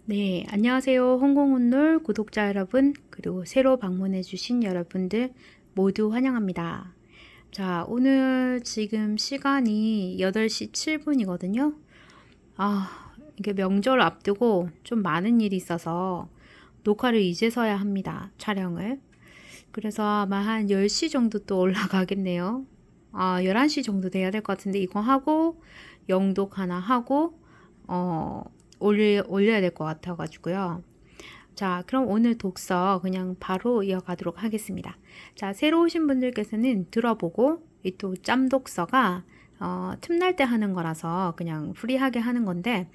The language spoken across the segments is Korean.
네, 안녕하세요. 홍콩훈놀 구독자 여러분, 그리고 새로 방문해주신 여러분들 모두 환영합니다. 자, 오늘 지금 시간이 8시 7분이거든요. 이게 명절 앞두고 좀 많은 일이 있어서 녹화를 이제서야 합니다. 촬영을. 그래서 아마 한 10시 정도 또 올라가겠네요. 11시 정도 돼야 될 것 같은데 이거 하고 영독 하나 하고 올려야 될 것 같아가지고요. 자, 그럼 오늘 독서 그냥 바로 이어가도록 하겠습니다. 자, 새로 오신 분들께서는 들어보고 이 또 짬독서가 틈날 때 하는 거라서 그냥 프리하게 하는 건데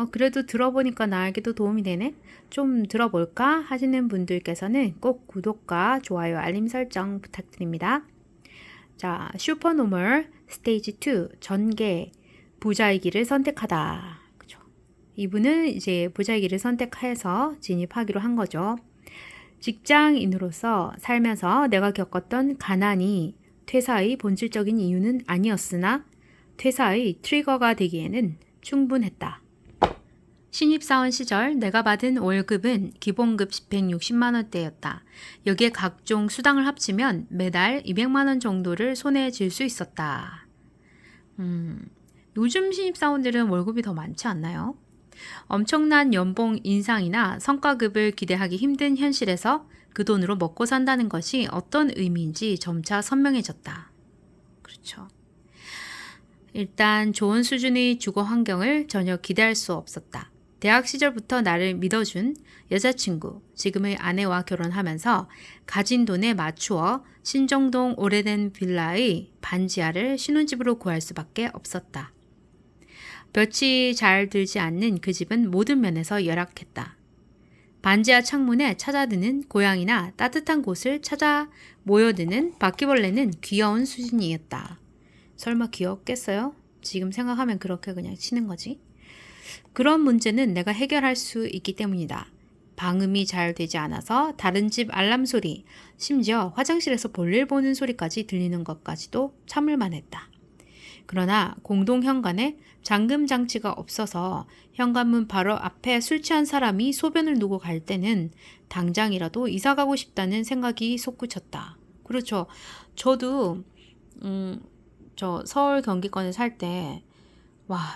그래도 들어보니까 나에게도 도움이 되네? 좀 들어볼까? 하시는 분들께서는 꼭 구독과 좋아요, 알림 설정 부탁드립니다. 자, 슈퍼노멀 스테이지 2 전개 부자의 길을 선택하다. 그죠? 이분은 이제 부자의 길을 선택해서 진입하기로 한 거죠. 직장인으로서 살면서 내가 겪었던 가난이 퇴사의 본질적인 이유는 아니었으나 퇴사의 트리거가 되기에는 충분했다. 신입사원 시절 내가 받은 월급은 기본급 160만 원대였다. 여기에 각종 수당을 합치면 매달 200만 원 정도를 손에 쥘 수 있었다. 요즘 신입사원들은 월급이 더 많지 않나요? 엄청난 연봉 인상이나 성과급을 기대하기 힘든 현실에서 그 돈으로 먹고 산다는 것이 어떤 의미인지 점차 선명해졌다. 그렇죠. 일단 좋은 수준의 주거 환경을 전혀 기대할 수 없었다. 대학 시절부터 나를 믿어준 여자친구, 지금의 아내와 결혼하면서 가진 돈에 맞추어 신정동 오래된 빌라의 반지하를 신혼집으로 구할 수밖에 없었다. 볕이 잘 들지 않는 그 집은 모든 면에서 열악했다. 반지하 창문에 찾아드는 고양이나 따뜻한 곳을 찾아 모여드는 바퀴벌레는 귀여운 수준이었다. 설마 귀엽겠어요? 지금 생각하면 그렇게 그냥 치는 거지. 그런 문제는 내가 해결할 수 있기 때문이다. 방음이 잘 되지 않아서 다른 집 알람 소리, 심지어 화장실에서 볼일 보는 소리까지 들리는 것까지도 참을만 했다. 그러나 공동 현관에 잠금 장치가 없어서 현관문 바로 앞에 술 취한 사람이 소변을 누고 갈 때는 당장이라도 이사 가고 싶다는 생각이 솟구쳤다. 그렇죠. 저도 저 서울 경기권에 살 때,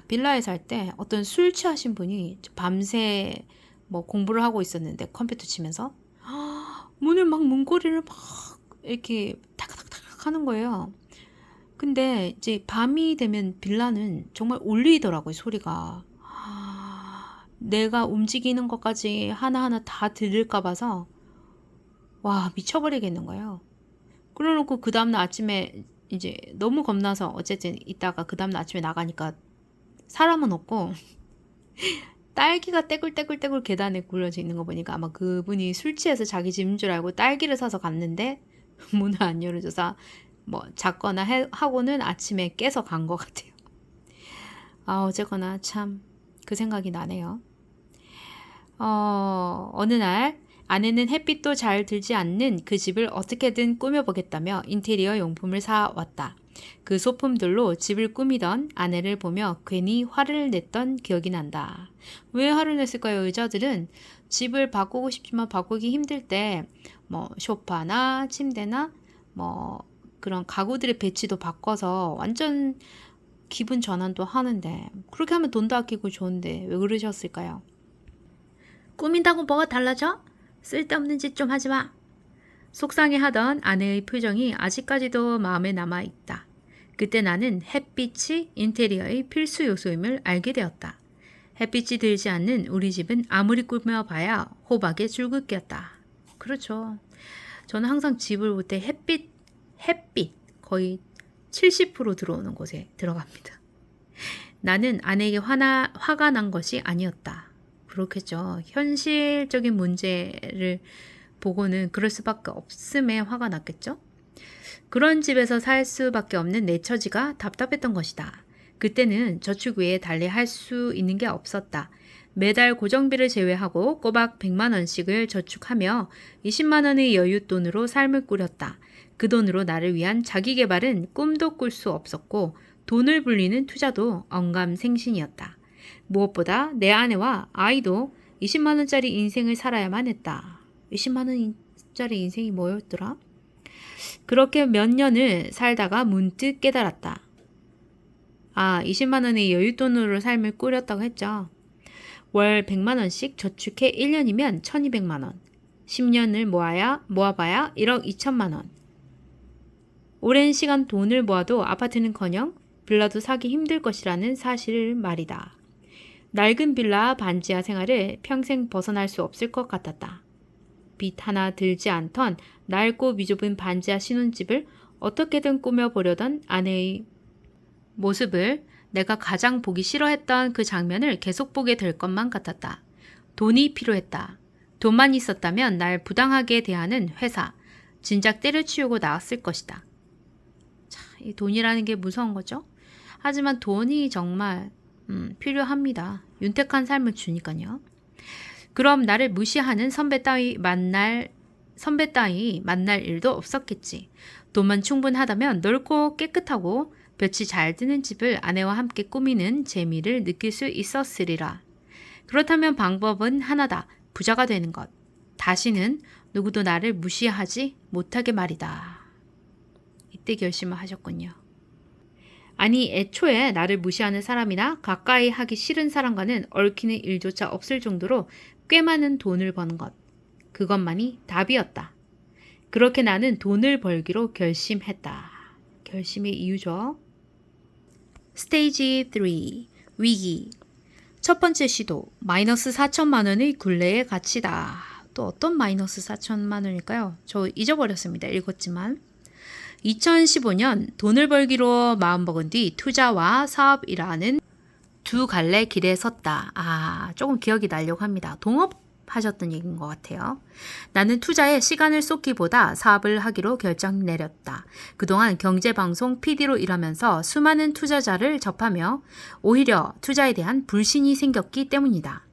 빌라에 살 때 어떤 술 취하신 분이 밤새 뭐 공부를 하고 있었는데 컴퓨터 치면서 문을 막 문고리를 막 이렇게 탁탁탁 하는 거예요. 근데 이제 밤이 되면 빌라는 정말 울리더라고요, 소리가. 내가 움직이는 것까지 하나하나 다 들릴까 봐서 미쳐버리겠는 거예요. 그래놓고 그 다음날 아침에 이제 너무 겁나서 어쨌든 이따가 그 다음날 아침에 나가니까 사람은 없고 딸기가 떼굴떼굴떼굴 계단에 굴려져 있는 거 보니까 아마 그분이 술 취해서 자기 집인 줄 알고 딸기를 사서 갔는데 문을 안 열어줘서 뭐 잤거나 하고는 아침에 깨서 간 것 같아요. 어쨌거나 참 그 생각이 나네요. 어느 날 아내는 햇빛도 잘 들지 않는 그 집을 어떻게든 꾸며보겠다며 인테리어 용품을 사왔다. 그 소품들로 집을 꾸미던 아내를 보며 괜히 화를 냈던 기억이 난다. 왜 화를 냈을까요? 여자들은 집을 바꾸고 싶지만 바꾸기 힘들 때 뭐 소파나 침대나 뭐 그런 가구들의 배치도 바꿔서 완전 기분 전환도 하는데 그렇게 하면 돈도 아끼고 좋은데 왜 그러셨을까요? 꾸민다고 뭐가 달라져? 쓸데없는 짓 좀 하지 마. 속상해하던 아내의 표정이 아직까지도 마음에 남아있다. 그때 나는 햇빛이 인테리어의 필수 요소임을 알게 되었다. 햇빛이 들지 않는 우리 집은 아무리 꾸며봐야 호박의 줄긋기였다. 그렇죠. 저는 항상 집을 볼 때 햇빛 거의 70% 들어오는 곳에 들어갑니다. 나는 아내에게 화가 난 것이 아니었다. 그렇겠죠. 현실적인 문제를 보고는 그럴 수밖에 없음에 화가 났겠죠. 그런 집에서 살 수밖에 없는 내 처지가 답답했던 것이다. 그때는 저축 외에 달리 할 수 있는 게 없었다. 매달 고정비를 제외하고 꼬박 100만 원씩을 저축하며 20만 원의 여윳돈으로 삶을 꾸렸다. 그 돈으로 나를 위한 자기계발은 꿈도 꿀 수 없었고 돈을 불리는 투자도 언감생신이었다. 무엇보다 내 아내와 아이도 20만 원짜리 인생을 살아야만 했다. 20만 원짜리 인생이 뭐였더라? 그렇게 몇 년을 살다가 문득 깨달았다. 20만 원의 여윳돈으로 삶을 꾸렸다고 했죠. 월 100만 원씩 저축해 1년이면 1200만 원. 10년을 모아봐야 1억 2천만 원. 오랜 시간 돈을 모아도 아파트는커녕 빌라도 사기 힘들 것이라는 사실을 말이다. 낡은 빌라 반지하 생활을 평생 벗어날 수 없을 것 같았다. 빚 하나 들지 않던 낡고 미좁은 반지하 신혼집을 어떻게든 꾸며보려던 아내의 모습을 내가 가장 보기 싫어했던 그 장면을 계속 보게 될 것만 같았다. 돈이 필요했다. 돈만 있었다면 날 부당하게 대하는 회사, 진작 때려치우고 나왔을 것이다. 자, 이 돈이라는 게 무서운 거죠. 하지만 돈이 정말 필요합니다. 윤택한 삶을 주니까요. 그럼 나를 무시하는 선배 따위 만날 일도 없었겠지. 돈만 충분하다면 넓고 깨끗하고 볕이 잘 드는 집을 아내와 함께 꾸미는 재미를 느낄 수 있었으리라. 그렇다면 방법은 하나다. 부자가 되는 것. 다시는 누구도 나를 무시하지 못하게 말이다. 이때 결심을 하셨군요. 아니, 애초에 나를 무시하는 사람이나 가까이 하기 싫은 사람과는 얽히는 일조차 없을 정도로 꽤 많은 돈을 버는 것. 그것만이 답이었다. 그렇게 나는 돈을 벌기로 결심했다. 결심의 이유죠. 스테이지 3. 위기. 첫 번째 시도. 마이너스 4천만 원의 굴레의 가치다. 또 어떤 마이너스 4천만 원일까요? 저 잊어버렸습니다. 읽었지만. 2015년 돈을 벌기로 마음먹은 뒤 투자와 사업이라는 두 갈래 길에 섰다. 조금 기억이 나려고 합니다. 동업하셨던 얘기인 것 같아요. 나는 투자에 시간을 쏟기보다 사업을 하기로 결정 내렸다. 그동안 경제방송 PD로 일하면서 수많은 투자자를 접하며 오히려 투자에 대한 불신이 생겼기 때문이다.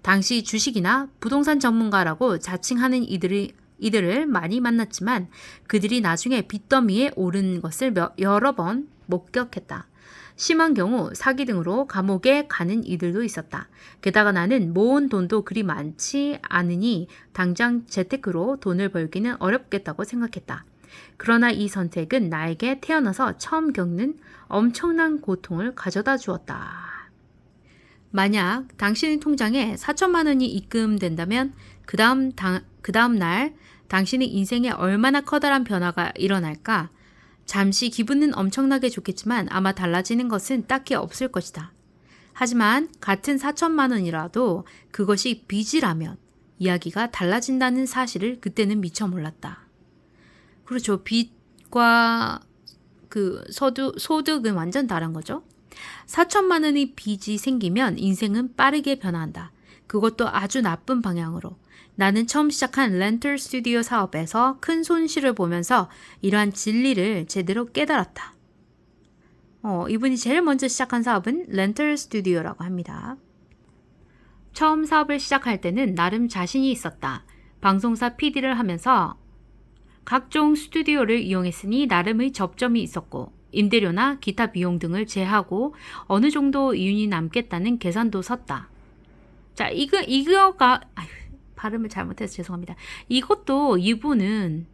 당시 주식이나 부동산 전문가라고 자칭하는 이들을 많이 만났지만 그들이 나중에 빚더미에 오른 것을 여러 번 목격했다. 심한 경우 사기 등으로 감옥에 가는 이들도 있었다. 게다가 나는 모은 돈도 그리 많지 않으니 당장 재테크로 돈을 벌기는 어렵겠다고 생각했다. 그러나 이 선택은 나에게 태어나서 처음 겪는 엄청난 고통을 가져다 주었다. 만약 당신의 통장에 4천만 원이 입금된다면 그 다음 날 당신의 인생에 얼마나 커다란 변화가 일어날까? 잠시 기분은 엄청나게 좋겠지만 아마 달라지는 것은 딱히 없을 것이다. 하지만 같은 4천만 원이라도 그것이 빚이라면 이야기가 달라진다는 사실을 그때는 미처 몰랐다. 그렇죠. 빚과 소득은 완전 다른 거죠. 4천만 원의 빚이 생기면 인생은 빠르게 변화한다. 그것도 아주 나쁜 방향으로. 나는 처음 시작한 렌털 스튜디오 사업에서 큰 손실을 보면서 이러한 진리를 제대로 깨달았다. 이분이 제일 먼저 시작한 사업은 렌털 스튜디오라고 합니다. 처음 사업을 시작할 때는 나름 자신이 있었다. 방송사 PD를 하면서 각종 스튜디오를 이용했으니 나름의 접점이 있었고 임대료나 기타 비용 등을 제하고 어느 정도 이윤이 남겠다는 계산도 섰다. 자, 이거가 발음을 잘못해서 죄송합니다. 이것도 이분은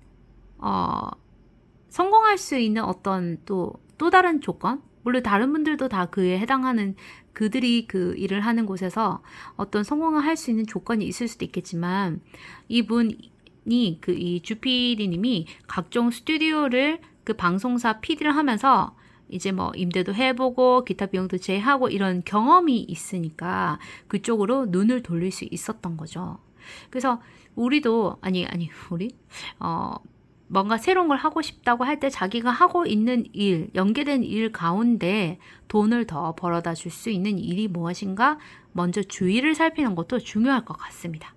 성공할 수 있는 어떤 또 다른 조건? 물론 다른 분들도 다 그에 해당하는 그들이 그 일을 하는 곳에서 어떤 성공을 할 수 있는 조건이 있을 수도 있겠지만 이분이 이 주PD님이 각종 스튜디오를 그 방송사 PD를 하면서 이제 뭐 임대도 해보고 기타 비용도 제하고 이런 경험이 있으니까 그쪽으로 눈을 돌릴 수 있었던 거죠. 그래서 우리도 뭔가 새로운 걸 하고 싶다고 할 때 자기가 하고 있는 일, 연계된 일 가운데 돈을 더 벌어다 줄 수 있는 일이 무엇인가 먼저 주위를 살피는 것도 중요할 것 같습니다.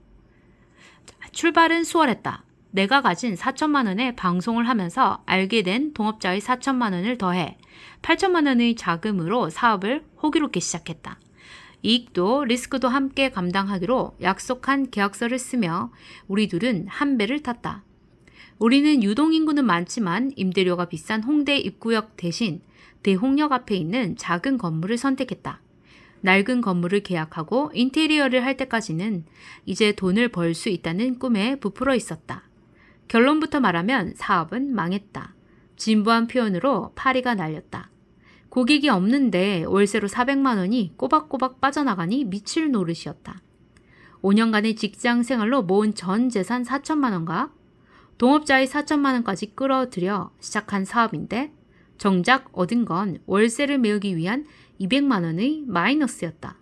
출발은 수월했다. 내가 가진 4천만 원의 방송을 하면서 알게 된 동업자의 4천만 원을 더해 8천만 원의 자금으로 사업을 호기롭게 시작했다. 이익도 리스크도 함께 감당하기로 약속한 계약서를 쓰며 우리 둘은 한 배를 탔다. 우리는 유동인구는 많지만 임대료가 비싼 홍대 입구역 대신 대홍역 앞에 있는 작은 건물을 선택했다. 낡은 건물을 계약하고 인테리어를 할 때까지는 이제 돈을 벌 수 있다는 꿈에 부풀어 있었다. 결론부터 말하면 사업은 망했다. 진부한 표현으로 파리가 날렸다. 고객이 없는데 월세로 400만 원이 꼬박꼬박 빠져나가니 미칠 노릇이었다. 5년간의 직장 생활로 모은 전 재산 4천만 원과 동업자의 4천만 원까지 끌어들여 시작한 사업인데 정작 얻은 건 월세를 메우기 위한 200만 원의 마이너스였다.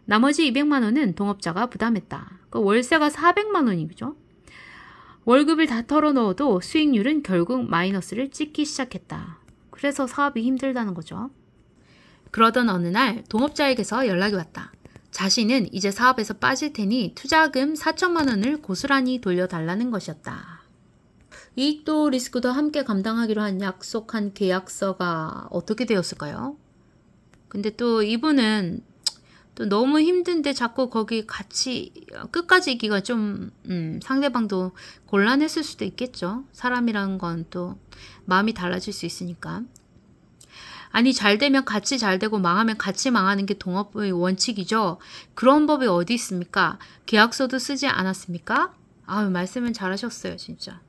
나머지 200만 원은 동업자가 부담했다. 그 월세가 400만 원이죠. 월급을 다 털어넣어도 수익률은 결국 마이너스를 찍기 시작했다. 그래서 사업이 힘들다는 거죠. 그러던 어느 날 동업자에게서 연락이 왔다. 자신은 이제 사업에서 빠질 테니 투자금 4천만 원을 고스란히 돌려달라는 것이었다. 이익도 리스크도 함께 감당하기로 한 약속한 계약서가 어떻게 되었을까요? 근데 또 이분은 또 너무 힘든데 자꾸 거기 같이 끝까지 있기가 좀 상대방도 곤란했을 수도 있겠죠. 사람이란 건 또 마음이 달라질 수 있으니까. 아니 잘 되면 같이 잘 되고 망하면 같이 망하는 게 동업의 원칙이죠. 그런 법이 어디 있습니까? 계약서도 쓰지 않았습니까? 아유 말씀은 잘하셨어요 진짜.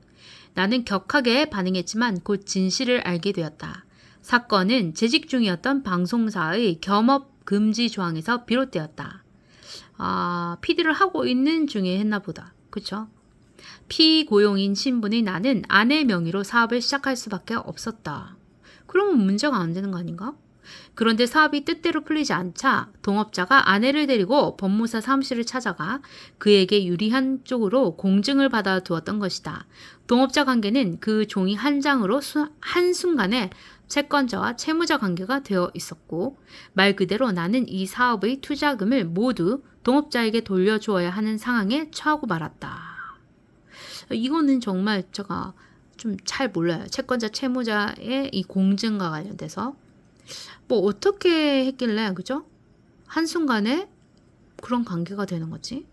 나는 격하게 반응했지만 곧 진실을 알게 되었다. 사건은 재직 중이었던 방송사의 겸업 금지 조항에서 비롯되었다. PD를 하고 있는 중에 했나 보다. 그쵸? 피고용인 신분의 나는 아내 명의로 사업을 시작할 수밖에 없었다. 그러면 문제가 안 되는 거 아닌가? 그런데 사업이 뜻대로 풀리지 않자 동업자가 아내를 데리고 법무사 사무실을 찾아가 그에게 유리한 쪽으로 공증을 받아두었던 것이다. 동업자 관계는 그 종이 한 장으로 한순간에 채권자와 채무자 관계가 되어 있었고 말 그대로 나는 이 사업의 투자금을 모두 동업자에게 돌려주어야 하는 상황에 처하고 말았다. 이거는 정말 제가 좀 잘 몰라요. 채권자 채무자의 이 공증과 관련돼서 뭐 어떻게 했길래 그죠? 한순간에 그런 관계가 되는 거지.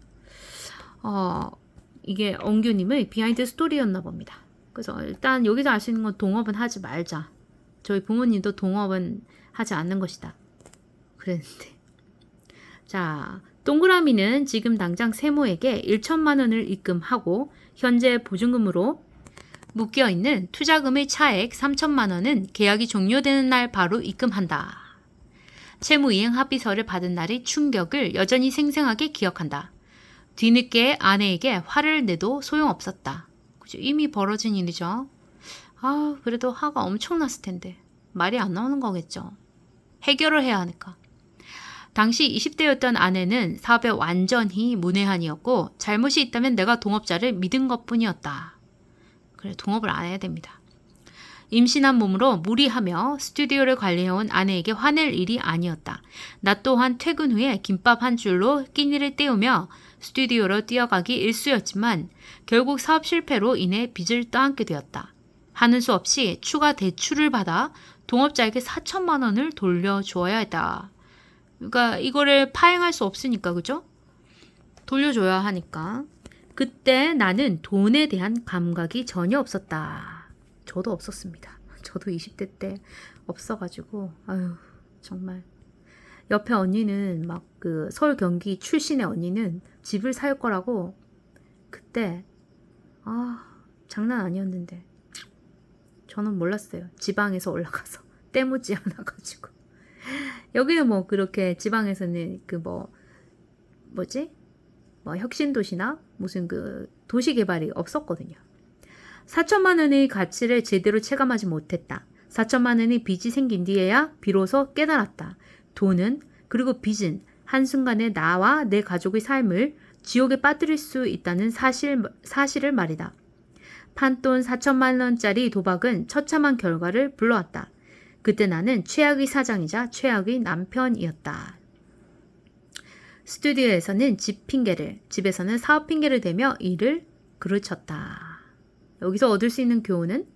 이게 엉규님의 비하인드 스토리였나 봅니다. 그래서 일단 여기서 알 수 있는 건 동업은 하지 말자. 저희 부모님도 동업은 하지 않는 것이다. 그랬는데. 자, 동그라미는 지금 당장 세모에게 1천만 원을 입금하고 현재 보증금으로 묶여있는 투자금의 차액 3천만 원은 계약이 종료되는 날 바로 입금한다. 채무이행 합의서를 받은 날의 충격을 여전히 생생하게 기억한다. 뒤늦게 아내에게 화를 내도 소용없었다. 그죠? 이미 벌어진 일이죠. 그래도 화가 엄청났을 텐데 말이 안 나오는 거겠죠. 해결을 해야 하니까. 당시 20대였던 아내는 사업에 완전히 문외한이었고 잘못이 있다면 내가 동업자를 믿은 것뿐이었다. 그래 동업을 안 해야 됩니다. 임신한 몸으로 무리하며 스튜디오를 관리해온 아내에게 화낼 일이 아니었다. 나 또한 퇴근 후에 김밥 한 줄로 끼니를 때우며 스튜디오로 뛰어가기 일쑤였지만 결국 사업 실패로 인해 빚을 떠안게 되었다. 하는 수 없이 추가 대출을 받아 동업자에게 4천만 원을 돌려주어야 했다. 그러니까 이거를 파행할 수 없으니까 그죠? 돌려줘야 하니까. 그때 나는 돈에 대한 감각이 전혀 없었다. 저도 없었습니다. 저도 20대 때 없어가지고 아유 정말 옆에 언니는 막 그 서울 경기 출신의 언니는 집을 살 거라고 그때 장난 아니었는데 저는 몰랐어요. 지방에서 올라가서 때묻지 않아가지고 여기는 뭐 그렇게 지방에서는 그 혁신도시나 무슨 그 도시개발이 없었거든요. 4천만 원의 가치를 제대로 체감하지 못했다. 4천만 원의 빚이 생긴 뒤에야 비로소 깨달았다. 돈은 그리고 빚은 한순간에 나와 내 가족의 삶을 지옥에 빠뜨릴 수 있다는 사실을 말이다. 판돈 4천만 원짜리 도박은 처참한 결과를 불러왔다. 그때 나는 최악의 사장이자 최악의 남편이었다. 스튜디오에서는 집 핑계를, 집에서는 사업 핑계를 대며 일을 그르쳤다. 여기서 얻을 수 있는 교훈은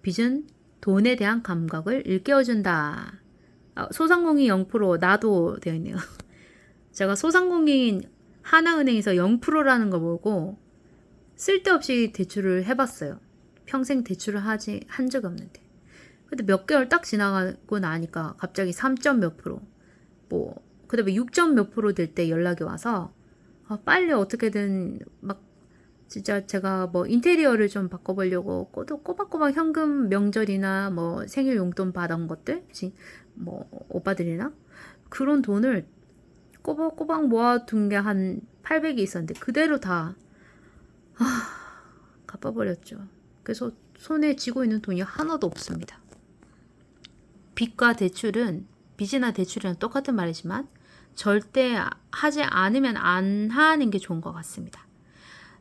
빚은 돈에 대한 감각을 일깨워준다. 소상공인 0% 나도 되어 있네요. 제가 소상공인 하나은행에서 0%라는 거 보고 쓸데없이 대출을 해봤어요. 평생 대출을 한 적이 없는데. 근데 몇 개월 딱 지나가고 나니까 갑자기 3점 몇 프로. 그 다음에 6점 몇 프로 될 때 연락이 와서 빨리 어떻게든 막 진짜 제가 뭐 인테리어를 좀 바꿔보려고 꼬박꼬박 현금 명절이나 뭐 생일 용돈 받은 것들, 뭐 오빠들이나 그런 돈을 꼬박꼬박 모아둔 게 한 800이 있었는데 그대로 다 갚아버렸죠. 그래서 손에 쥐고 있는 돈이 하나도 없습니다. 빚과 대출은, 빚이나 대출이랑 똑같은 말이지만 절대 하지 않으면 안 하는 게 좋은 것 같습니다.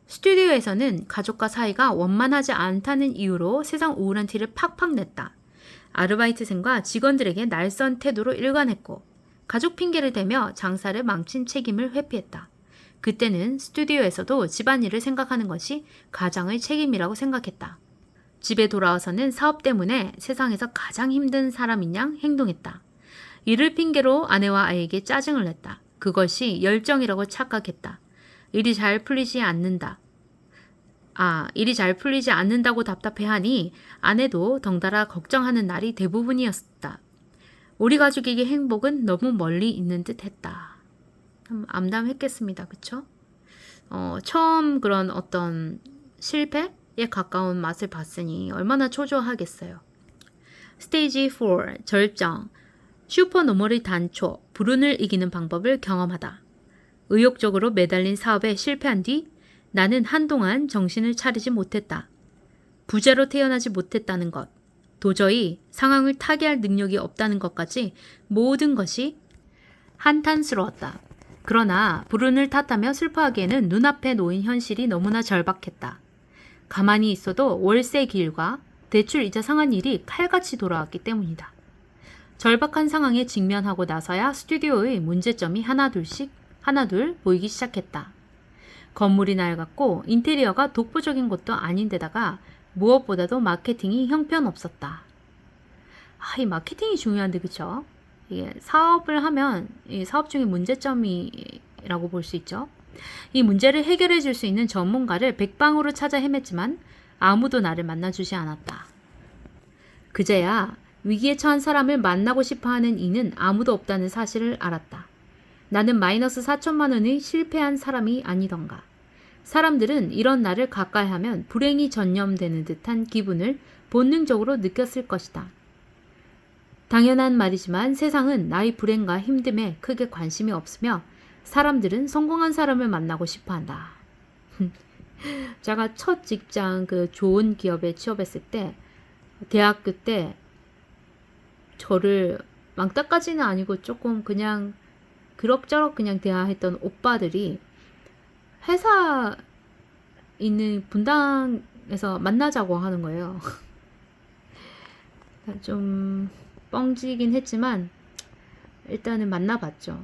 스튜디오에서는 가족과 사이가 원만하지 않다는 이유로 세상 우울한 티를 팍팍 냈다. 아르바이트생과 직원들에게 날선 태도로 일관했고 가족 핑계를 대며 장사를 망친 책임을 회피했다. 그때는 스튜디오에서도 집안일을 생각하는 것이 가장의 책임이라고 생각했다. 집에 돌아와서는 사업 때문에 세상에서 가장 힘든 사람인 양 행동했다. 이를 핑계로 아내와 아이에게 짜증을 냈다. 그것이 열정이라고 착각했다. 일이 잘 풀리지 않는다고 답답해하니 아내도 덩달아 걱정하는 날이 대부분이었다. 우리 가족에게 행복은 너무 멀리 있는 듯 했다. 암담했겠습니다. 그쵸? 처음 그런 어떤 실패에 가까운 맛을 봤으니 얼마나 초조하겠어요. 스테이지 4. 절정. 슈퍼노멀의 단초, 불운을 이기는 방법을 경험하다. 의욕적으로 매달린 사업에 실패한 뒤 나는 한동안 정신을 차리지 못했다. 부자로 태어나지 못했다는 것, 도저히 상황을 타개할 능력이 없다는 것까지 모든 것이 한탄스러웠다. 그러나 불운을 탓하며 슬퍼하기에는 눈앞에 놓인 현실이 너무나 절박했다. 가만히 있어도 월세 길과 대출 이자 상한 일이 칼같이 돌아왔기 때문이다. 절박한 상황에 직면하고 나서야 스튜디오의 문제점이 하나둘 보이기 시작했다. 건물이 낡았고 인테리어가 독보적인 것도 아닌데다가 무엇보다도 마케팅이 형편없었다. 이 마케팅이 중요한데 그쵸? 이게 사업을 하면 이 사업 중에 문제점이라고 볼 수 있죠. 이 문제를 해결해 줄 수 있는 전문가를 백방으로 찾아 헤맸지만 아무도 나를 만나주지 않았다. 그제야 위기에 처한 사람을 만나고 싶어하는 이는 아무도 없다는 사실을 알았다. 나는 마이너스 4천만 원의 실패한 사람이 아니던가. 사람들은 이런 나를 가까이하면 불행이 전염되는 듯한 기분을 본능적으로 느꼈을 것이다. 당연한 말이지만 세상은 나의 불행과 힘듦에 크게 관심이 없으며 사람들은 성공한 사람을 만나고 싶어한다. 제가 첫 직장 좋은 기업에 취업했을 때 대학교 때 저를 왕따까지는 아니고 조금 그냥 그럭저럭 그냥 대화했던 오빠들이 회사 있는 분당에서 만나자고 하는 거예요. 좀 뻥지긴 했지만 일단은 만나봤죠.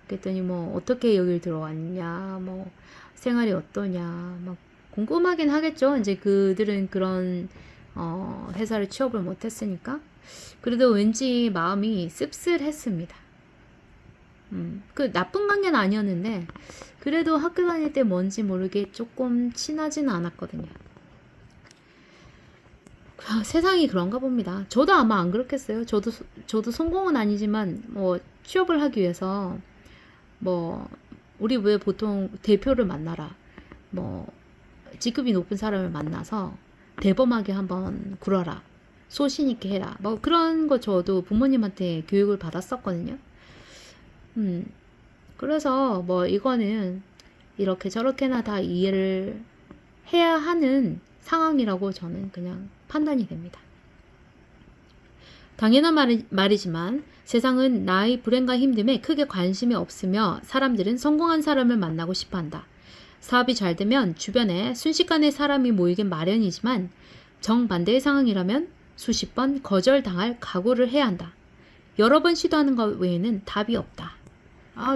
그랬더니 뭐 어떻게 여길 들어왔냐, 뭐 생활이 어떠냐, 막 궁금하긴 하겠죠. 이제 그들은 그런 회사를 취업을 못했으니까. 그래도 왠지 마음이 씁쓸했습니다. 그 나쁜 관계는 아니었는데 그래도 학교 다닐 때 뭔지 모르게 조금 친하지는 않았거든요. 세상이 그런가 봅니다. 저도 아마 안 그렇겠어요. 저도 성공은 아니지만 뭐 취업을 하기 위해서 뭐 우리 왜 보통 대표를 만나라, 뭐 직급이 높은 사람을 만나서 대범하게 한번 굴어라, 소신 있게 해라, 뭐 그런 거 저도 부모님한테 교육을 받았었거든요. 그래서 뭐 이거는 이렇게 저렇게나 다 이해를 해야 하는 상황이라고 저는 그냥 판단이 됩니다. 당연한 말이지만 세상은 나의 불행과 힘듦에 크게 관심이 없으며 사람들은 성공한 사람을 만나고 싶어한다. 사업이 잘 되면 주변에 순식간에 사람이 모이긴 마련이지만 정반대의 상황이라면 수십 번 거절당할 각오를 해야 한다. 여러 번 시도하는 것 외에는 답이 없다.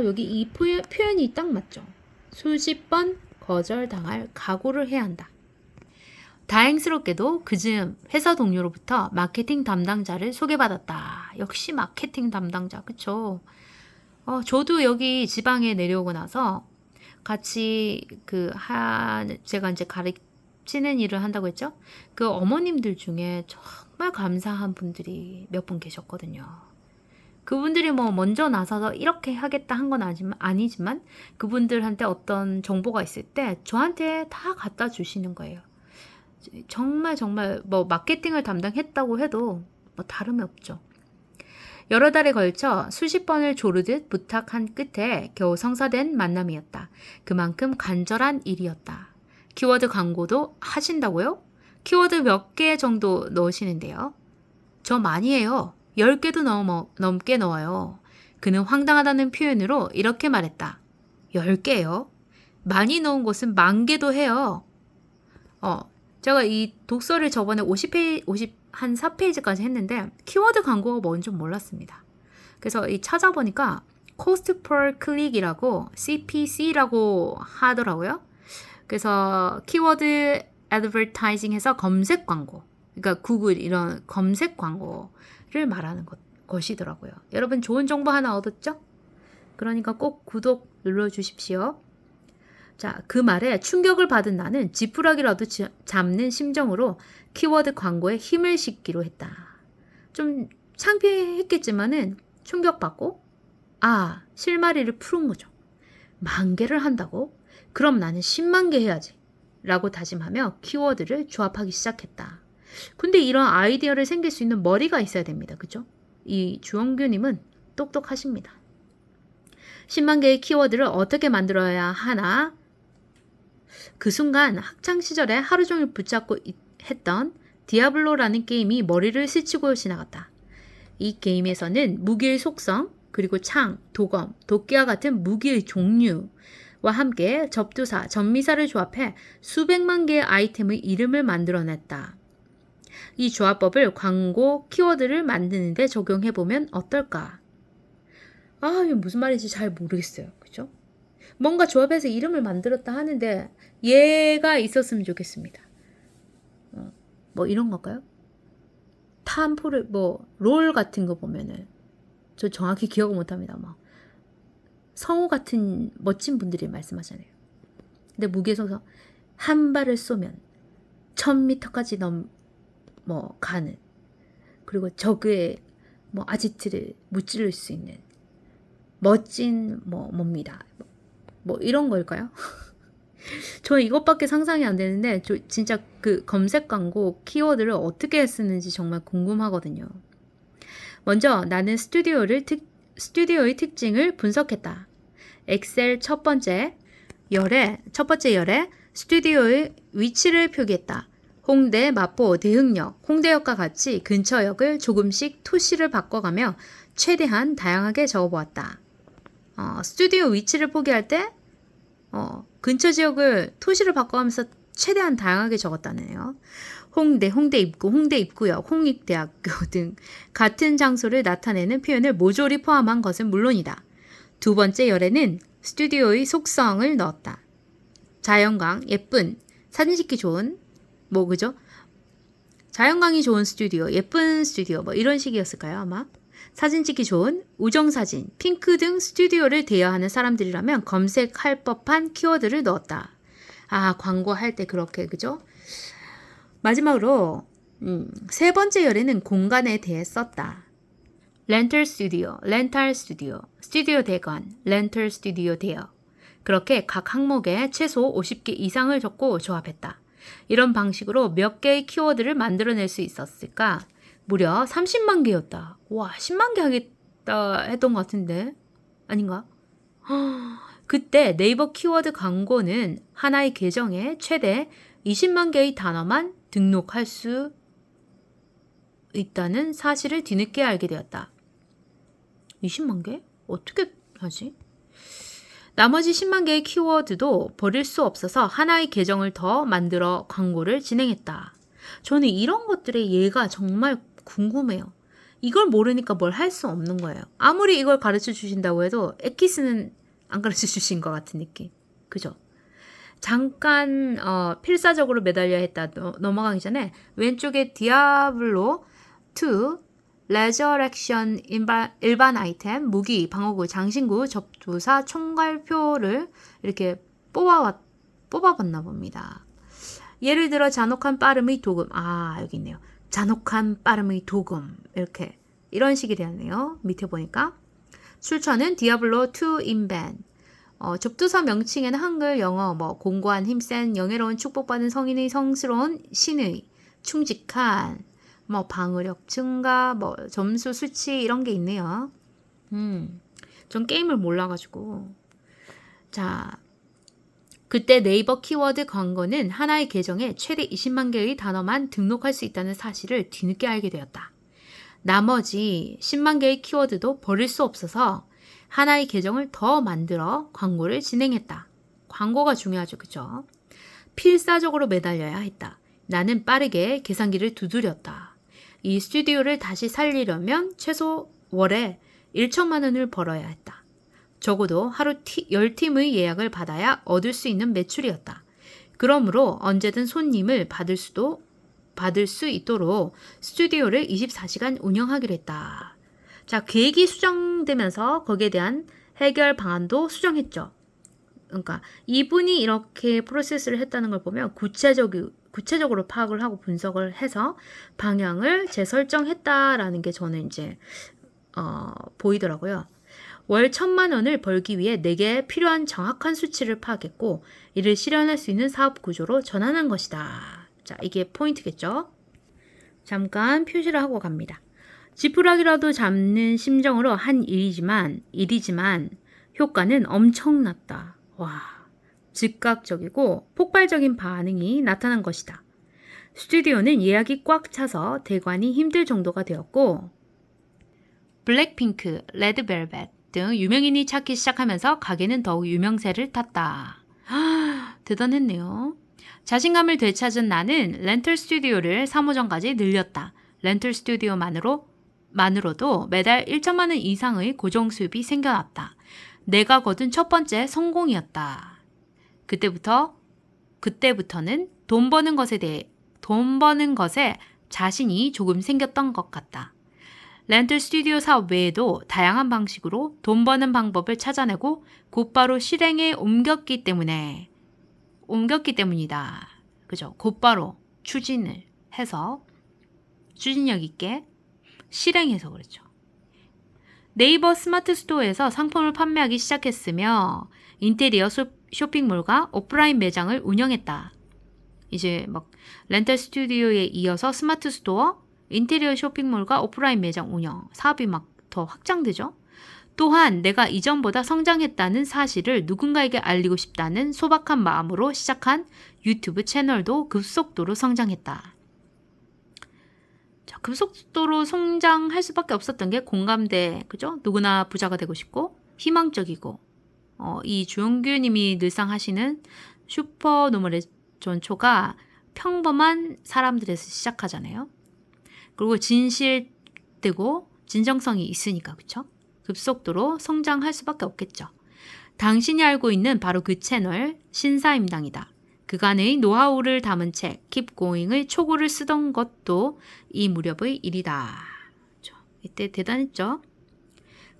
여기 이 표현이 딱 맞죠. 수십 번 거절당할 각오를 해야 한다. 다행스럽게도 그즈음 회사 동료로부터 마케팅 담당자를 소개받았다. 역시 마케팅 담당자, 그쵸? 저도 여기 지방에 내려오고 나서 같이 제가 이제 가르치는 일을 한다고 했죠? 그 어머님들 중에 정말 감사한 분들이 몇 분 계셨거든요. 그분들이 뭐 먼저 나서서 이렇게 하겠다 한 건 아니지만 그분들한테 어떤 정보가 있을 때 저한테 다 갖다 주시는 거예요. 정말 뭐 마케팅을 담당했다고 해도 뭐 다름이 없죠. 여러 달에 걸쳐 수십 번을 조르듯 부탁한 끝에 겨우 성사된 만남이었다. 그만큼 간절한 일이었다. 키워드 광고도 하신다고요? 키워드 몇 개 정도 넣으시는데요? 저 많이 해요. 10개도 넘게 넣어요. 그는 황당하다는 표현으로 이렇게 말했다. 10개요? 많이 넣은 곳은 10,000개도 해요. 제가 이 독서를 저번에 한 4페이지까지 했는데 키워드 광고가 뭔지 몰랐습니다. 그래서 이 찾아보니까 Cost per Click이라고 CPC라고 하더라고요. 그래서 키워드 애드버타이징해서 검색 광고, 그러니까 구글 이런 검색 광고를 말하는 것이더라고요. 여러분 좋은 정보 하나 얻었죠? 그러니까 꼭 구독 눌러주십시오. 자, 그 말에 충격을 받은 나는 지푸라기라도 잡는 심정으로 키워드 광고에 힘을 싣기로 했다. 좀 창피했겠지만은 충격받고 실마리를 푸른 거죠. 10,000개를 한다고? 그럼 나는 100,000개 해야지. 라고 다짐하며 키워드를 조합하기 시작했다. 근데 이런 아이디어를 생길 수 있는 머리가 있어야 됩니다. 그죠? 이 주원규님은 똑똑하십니다. 100,000개의 키워드를 어떻게 만들어야 하나? 그 순간 학창시절에 하루 종일 붙잡고 했던 디아블로라는 게임이 머리를 스치고 지나갔다. 이 게임에서는 무기의 속성, 그리고 창, 도검, 도끼와 같은 무기의 종류와 함께 접두사, 전미사를 조합해 수백만 개의 아이템의 이름을 만들어냈다. 이 조합법을 광고 키워드를 만드는 데 적용해보면 어떨까? 이게 무슨 말인지 잘 모르겠어요. 그죠? 뭔가 조합해서 이름을 만들었다 하는데 얘가 있었으면 좋겠습니다. 뭐 이런 걸까요? 탐포를 롤 같은 거 보면은 저 정확히 기억을 못합니다. 막 성우 같은 멋진 분들이 말씀하잖아요. 근데 무기에 서서 한 발을 쏘면 1000m까지 가는, 그리고 적의 아지트를 무찌를 수 있는 멋진 뭡니다. 이런 걸까요? 저는 이것밖에 상상이 안 되는데 진짜 그 검색 광고 키워드를 어떻게 쓰는지 정말 궁금하거든요. 먼저 나는 스튜디오의 특징을 분석했다. 엑셀 첫 번째 열에 스튜디오의 위치를 표기했다. 홍대, 마포, 대흥역, 홍대역과 같이 근처역을 조금씩 토시를 바꿔가며 최대한 다양하게 적어보았다. 스튜디오 위치를 포기할 때 근처 지역을 토시를 바꿔가면서 최대한 다양하게 적었다네요. 홍대, 홍대 입구, 홍대 입구역, 홍익대학교 등 같은 장소를 나타내는 표현을 모조리 포함한 것은 물론이다. 두 번째 열에는 스튜디오의 속성을 넣었다. 자연광, 예쁜, 사진 찍기 좋은, 그죠? 자연광이 좋은 스튜디오, 예쁜 스튜디오, 이런 식이었을까요, 아마? 사진 찍기 좋은, 우정사진, 핑크 등 스튜디오를 대여하는 사람들이라면 검색할 법한 키워드를 넣었다. 광고할 때 그렇게, 그죠? 마지막으로 세 번째 열에는 공간에 대해 썼다. 렌털 스튜디오, 스튜디오 대관, 렌털 스튜디오 대여. 그렇게 각 항목에 최소 50개 이상을 적고 조합했다. 이런 방식으로 몇 개의 키워드를 만들어낼 수 있었을까? 무려 30만 개였다. 와, 10만 개 하겠다 했던 것 같은데 아닌가? 그때 네이버 키워드 광고는 하나의 계정에 최대 20만 개의 단어만 등록할 수 있다는 사실을 뒤늦게 알게 되었다. 20만 개? 어떻게 하지? 나머지 10만 개의 키워드도 버릴 수 없어서 하나의 계정을 더 만들어 광고를 진행했다. 저는 이런 것들의 예가 정말 궁금해요. 이걸 모르니까 뭘 할 수 없는 거예요. 아무리 이걸 가르쳐 주신다고 해도 엑기스는 안 가르쳐 주신 것 같은 느낌. 그죠? 잠깐 필사적으로 매달려 했다 넘어가기 전에 왼쪽에 디아블로 2 레저렉션 일반 아이템, 무기, 방어구, 장신구, 접두사, 총괄표를 이렇게 뽑아봤나 봅니다. 예를 들어 잔혹한 빠름의 도금. 여기 있네요. 잔혹한 빠름의 도금. 이렇게 이런 식이 되었네요. 밑에 보니까. 출처는 디아블로 2 인벤. 접두사 명칭에는 한글, 영어, 공고한, 힘센, 영예로운, 축복받은 성인의 성스러운, 신의, 충직한, 방어력 증가, 점수 수치 이런 게 있네요. 전 게임을 몰라가지고. 자, 그때 네이버 키워드 광고는 하나의 계정에 최대 20만 개의 단어만 등록할 수 있다는 사실을 뒤늦게 알게 되었다. 나머지 10만 개의 키워드도 버릴 수 없어서 하나의 계정을 더 만들어 광고를 진행했다. 광고가 중요하죠, 그죠? 필사적으로 매달려야 했다. 나는 빠르게 계산기를 두드렸다. 이 스튜디오를 다시 살리려면 최소 월에 1천만 원을 벌어야 했다. 적어도 하루 10팀의 예약을 받아야 얻을 수 있는 매출이었다. 그러므로 언제든 손님을 받을 수 있도록 스튜디오를 24시간 운영하기로 했다. 자, 계획이 수정되면서 거기에 대한 해결 방안도 수정했죠. 그러니까 이분이 이렇게 프로세스를 했다는 걸 보면 구체적으로 파악을 하고 분석을 해서 방향을 재설정했다라는 게 저는 이제 보이더라고요. 월 1,000만 원을 벌기 위해 내게 필요한 정확한 수치를 파악했고 이를 실현할 수 있는 사업 구조로 전환한 것이다. 자, 이게 포인트겠죠? 잠깐 표시를 하고 갑니다. 지푸라기라도 잡는 심정으로 한 일이지만 효과는 엄청났다. 와, 즉각적이고 폭발적인 반응이 나타난 것이다. 스튜디오는 예약이 꽉 차서 대관이 힘들 정도가 되었고 블랙핑크, 레드벨벳 등 유명인이 찾기 시작하면서 가게는 더욱 유명세를 탔다. 대단했네요. 자신감을 되찾은 나는 렌털 스튜디오를 3호점까지 늘렸다. 렌털 스튜디오만으로도 매달 1천만 원 이상의 고정 수입이 생겨났다. 내가 거둔 첫 번째 성공이었다. 그때부터는 돈 버는 것에 자신이 조금 생겼던 것 같다. 렌털 스튜디오 사업 외에도 다양한 방식으로 돈 버는 방법을 찾아내고 곧바로 실행에 옮겼기 때문이다. 그죠? 곧바로 추진력 있게 실행해서 그렇죠. 네이버 스마트 스토어에서 상품을 판매하기 시작했으며 인테리어 쇼핑몰과 오프라인 매장을 운영했다. 이제 렌털 스튜디오에 이어서 스마트 스토어, 인테리어 쇼핑몰과 오프라인 매장 운영, 사업이 더 확장되죠. 또한 내가 이전보다 성장했다는 사실을 누군가에게 알리고 싶다는 소박한 마음으로 시작한 유튜브 채널도 급속도로 성장했다. 자, 급속도로 성장할 수밖에 없었던 게 공감대, 그죠? 누구나 부자가 되고 싶고 희망적이고 이 주영규 님이 늘상 하시는 슈퍼노멀의 전초가 평범한 사람들에서 시작하잖아요. 그리고 진실되고 진정성이 있으니까, 그쵸? 급속도로 성장할 수밖에 없겠죠. 당신이 알고 있는 바로 그 채널 신사임당이다. 그간의 노하우를 담은 책 Keep Going의 초고를 쓰던 것도 이 무렵의 일이다. 이때 대단했죠.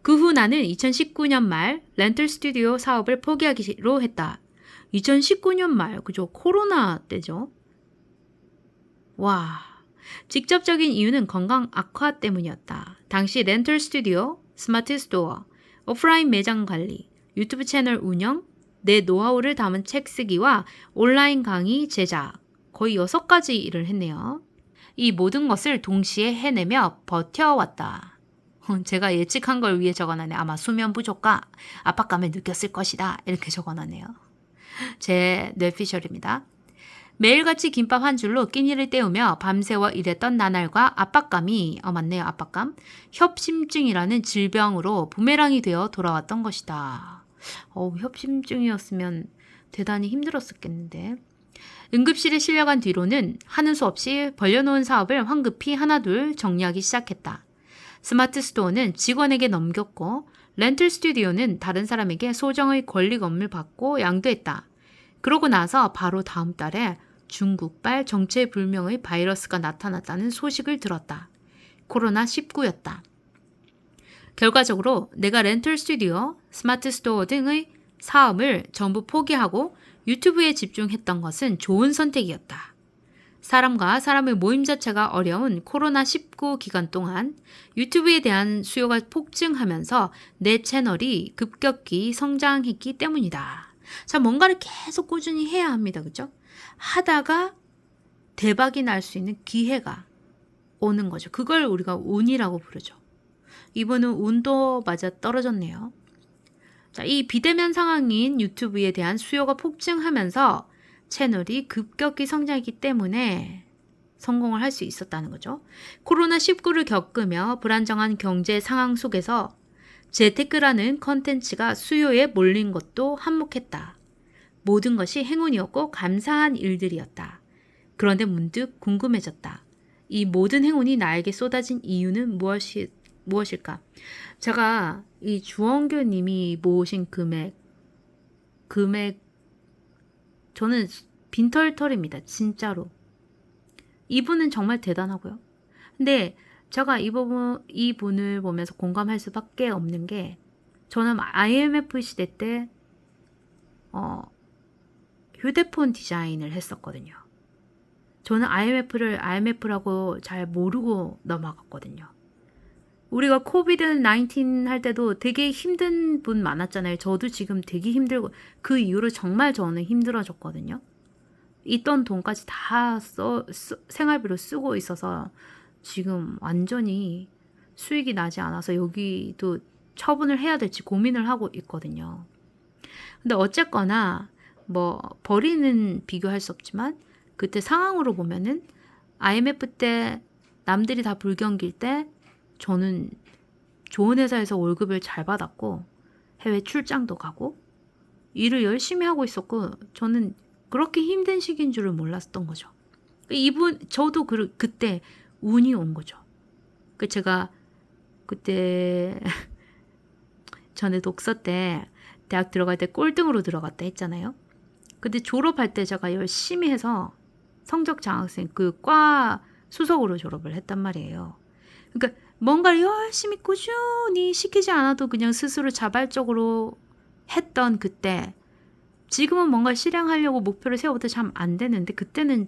그 후 나는 2019년 말 렌털 스튜디오 사업을 포기하기로 했다. 2019년 말, 그죠? 코로나 때죠. 와, 직접적인 이유는 건강 악화 때문이었다. 당시 렌털 스튜디오, 스마트 스토어, 오프라인 매장 관리, 유튜브 채널 운영, 내 노하우를 담은 책 쓰기와 온라인 강의 제작, 거의 6가지 일을 했네요. 이 모든 것을 동시에 해내며 버텨왔다. 제가 예측한 걸 위해 적어놨네. 아마 수면 부족과 압박감을 느꼈을 것이다. 이렇게 적어놨네요. 제 뇌피셜입니다. 매일같이 김밥 한 줄로 끼니를 때우며 밤새워 일했던 나날과 압박감이, 맞네요, 압박감. 협심증이라는 질병으로 부메랑이 되어 돌아왔던 것이다. 협심증이었으면 대단히 힘들었었겠는데. 응급실에 실려간 뒤로는 하는 수 없이 벌려놓은 사업을 황급히 하나둘 정리하기 시작했다. 스마트 스토어는 직원에게 넘겼고 렌털 스튜디오는 다른 사람에게 소정의 권리금을 받고 양도했다. 그러고 나서 바로 다음 달에 중국발 정체불명의 바이러스가 나타났다는 소식을 들었다. 코로나19였다. 결과적으로 내가 렌털 스튜디오, 스마트 스토어 등의 사업을 전부 포기하고 유튜브에 집중했던 것은 좋은 선택이었다. 사람과 사람의 모임 자체가 어려운 코로나19 기간 동안 유튜브에 대한 수요가 폭증하면서 내 채널이 급격히 성장했기 때문이다. 자, 뭔가를 계속 꾸준히 해야 합니다. 그죠? 하다가 대박이 날 수 있는 기회가 오는 거죠. 그걸 우리가 운이라고 부르죠. 이분은 운도 맞아 떨어졌네요. 자, 이 비대면 상황인 유튜브에 대한 수요가 폭증하면서 채널이 급격히 성장했기 때문에 성공을 할 수 있었다는 거죠. 코로나19를 겪으며 불안정한 경제 상황 속에서 재테크라는 컨텐츠가 수요에 몰린 것도 한몫했다. 모든 것이 행운이었고 감사한 일들이었다. 그런데 문득 궁금해졌다. 이 모든 행운이 나에게 쏟아진 이유는 무엇일까? 제가 이 주원규 님이 모으신 금액 저는 빈털털입니다. 진짜로. 이분은 정말 대단하고요. 근데 제가 이분을 보면서 공감할 수밖에 없는 게 저는 IMF 시대 때 휴대폰 디자인을 했었거든요. 저는 IMF를 IMF라고 잘 모르고 넘어갔거든요. 우리가 코비드 19 할 때도 되게 힘든 분 많았잖아요. 저도 지금 되게 힘들고 그 이후로 정말 저는 힘들어졌거든요. 있던 돈까지 다 생활비로 쓰고 있어서 지금 완전히 수익이 나지 않아서 여기도 처분을 해야 될지 고민을 하고 있거든요. 근데 어쨌거나 뭐 버리는 비교할 수 없지만 그때 상황으로 보면은 IMF 때 남들이 다 불경기일 때 저는 좋은 회사에서 월급을 잘 받았고 해외 출장도 가고 일을 열심히 하고 있었고 저는 그렇게 힘든 시기인 줄을 몰랐던 거죠. 저도 그때 운이 온 거죠. 제가 그때 전에 독서 때 대학 들어갈 때 꼴등으로 들어갔다 했잖아요. 근데 졸업할 때 제가 열심히 해서 성적 장학생 그 과 수석으로 졸업을 했단 말이에요. 그러니까 뭔가를 열심히 꾸준히 시키지 않아도 그냥 스스로 자발적으로 했던 그때 지금은 뭔가 실행하려고 목표를 세워도 참 안 되는데 그때는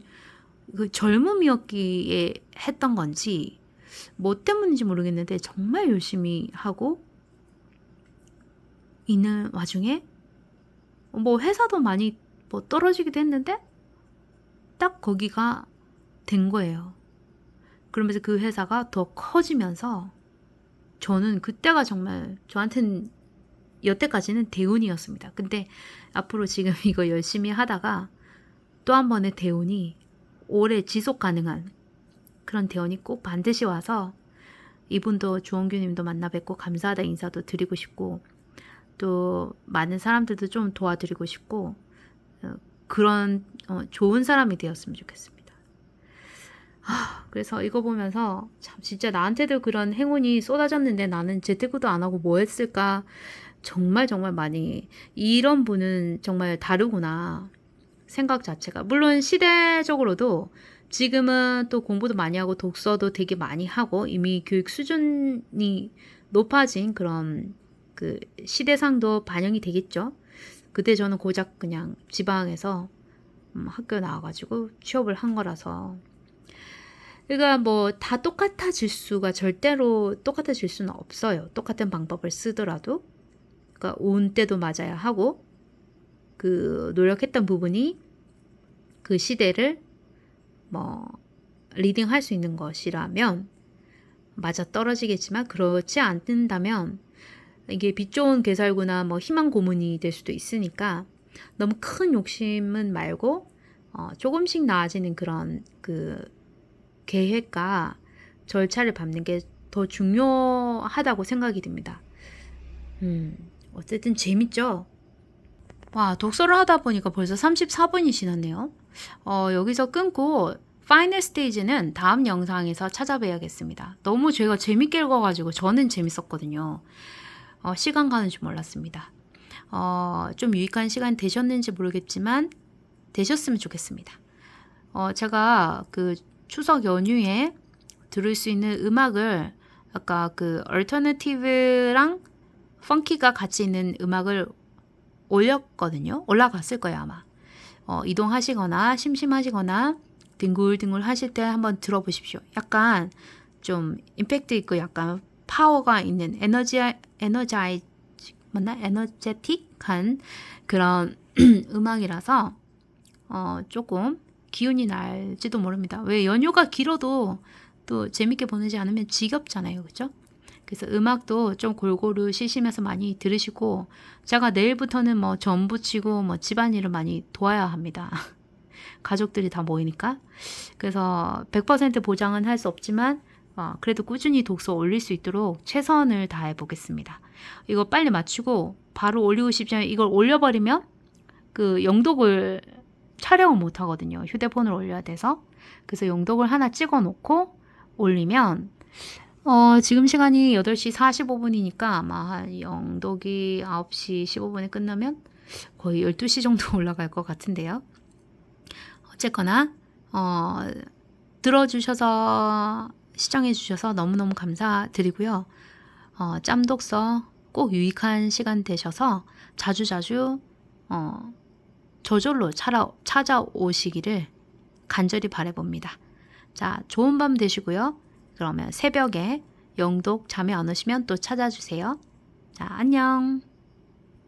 그 젊음이었기에 했던 건지 뭐 때문인지 모르겠는데 정말 열심히 하고 있는 와중에 뭐 회사도 많이 뭐 떨어지기도 했는데 딱 거기가 된 거예요. 그러면서 그 회사가 더 커지면서 저는 그때가 정말 저한테는 여태까지는 대운이었습니다. 근데 앞으로 지금 이거 열심히 하다가 또 한 번의 대운이 오래 지속 가능한 그런 대운이 꼭 반드시 와서 이분도 주원규 님도 만나 뵙고 감사하다 인사도 드리고 싶고 또 많은 사람들도 좀 도와드리고 싶고 그런 좋은 사람이 되었으면 좋겠습니다. 그래서 이거 보면서 참 진짜 나한테도 그런 행운이 쏟아졌는데 나는 재테크도 안 하고 뭐 했을까 정말 많이 이런 분은 정말 다르구나 생각 자체가 물론 시대적으로도 지금은 또 공부도 많이 하고 독서도 되게 많이 하고 이미 교육 수준이 높아진 그런 그 시대상도 반영이 되겠죠. 그때 저는 고작 그냥 지방에서 학교 나와가지고 취업을 한 거라서 그러니까 뭐 다 똑같아질 수가 절대로 똑같아질 수는 없어요. 똑같은 방법을 쓰더라도 그러니까 온 때도 맞아야 하고 그 노력했던 부분이 그 시대를 뭐 리딩할 수 있는 것이라면 맞아 떨어지겠지만 그렇지 않는다면 이게 빛 좋은 개살구나 뭐 희망 고문이 될 수도 있으니까 너무 큰 욕심은 말고 조금씩 나아지는 그런 그 계획과 절차를 밟는 게 더 중요하다고 생각이 듭니다. 어쨌든 재밌죠? 와, 독서를 하다 보니까 벌써 34분이 지났네요. 여기서 끊고 파이널 스테이지는 다음 영상에서 찾아뵈야겠습니다. 너무 제가 재밌게 읽어가지고 저는 재밌었거든요. 시간 가는 줄 몰랐습니다. 좀 유익한 시간 되셨는지 모르겠지만 되셨으면 좋겠습니다. 제가 그 추석 연휴에 들을 수 있는 음악을 아까 그 얼터너티브랑 펑키가 같이 있는 음악을 올렸거든요. 올라갔을 거예요 아마. 이동하시거나 심심하시거나 뒹굴뒹굴 하실 때 한번 들어보십시오. 약간 좀 임팩트 있고 약간 파워가 있는 에너제틱한 그런 음악이라서 조금 기운이 날지도 모릅니다. 왜 연휴가 길어도 또 재밌게 보내지 않으면 지겹잖아요. 그죠? 그래서 음악도 좀 골고루 쉬시면서 많이 들으시고 제가 내일부터는 뭐 전 부치고 뭐 집안일을 많이 도와야 합니다. 가족들이 다 모이니까. 그래서 100% 보장은 할 수 없지만 그래도 꾸준히 독서 올릴 수 있도록 최선을 다해 보겠습니다. 이거 빨리 마치고 바로 올리고 싶지만 이걸 올려버리면 그 영독을 촬영을 못 하거든요. 휴대폰을 올려야 돼서. 그래서 영독을 하나 찍어 놓고 올리면 지금 시간이 8시 45분이니까 아마 영독이 9시 15분에 끝나면 거의 12시 정도 올라갈 것 같은데요. 어쨌거나 들어주셔서 시청해주셔서 너무너무 감사드리고요. 짬독서 꼭 유익한 시간 되셔서 자주자주 저절로 찾아오시기를 간절히 바라봅니다. 자, 좋은 밤 되시고요. 그러면 새벽에 영독 잠에 안 오시면 또 찾아주세요. 자, 안녕.